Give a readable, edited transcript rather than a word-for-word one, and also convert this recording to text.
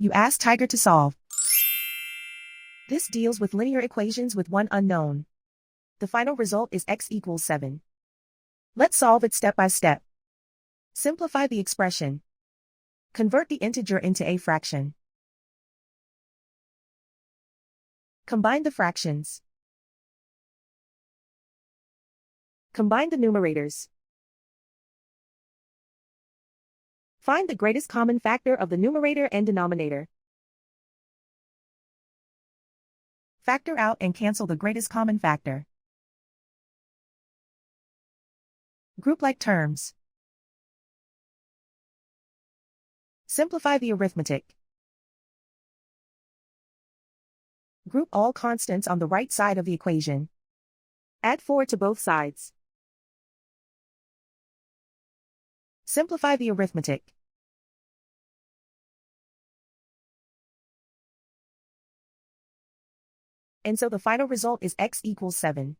You ask Tiger to solve. This deals with linear equations with one unknown. The final result is x equals 7. Let's solve it step by step. Simplify the expression. Convert the integer into a fraction. Combine the fractions. Combine the numerators. Find the greatest common factor of the numerator and denominator. Factor out and cancel the greatest common factor. Group like terms. Simplify the arithmetic. Group all constants on the right side of the equation. Add 4 to both sides. Simplify the arithmetic. And so the final result is x equals 7.